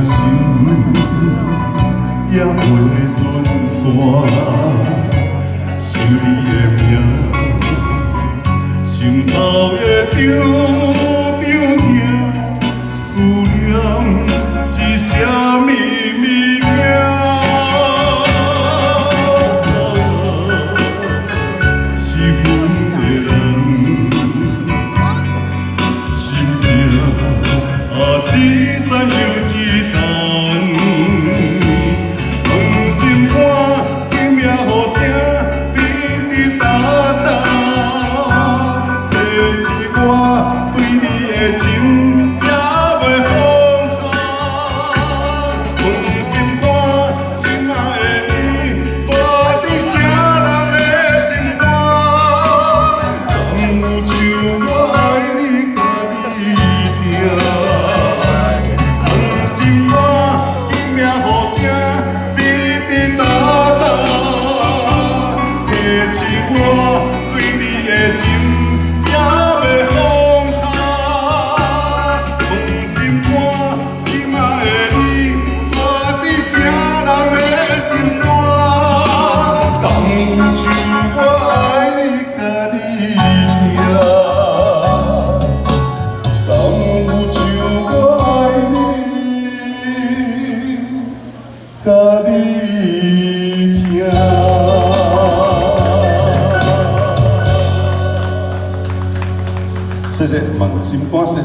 心也袂准线，想你的名，心头的张张惊，思念是啥物物件？是阮的人，心痛啊，一层又一层。捌心肝，今夜雨声滴滴答答，提起我对你的情也袂放下。捌心肝，心爱的你，住伫啥人的心肝？敢有像我爱你，家己听？捌心肝，今夜雨声。甲你听，谢谢，问心肝，谢谢。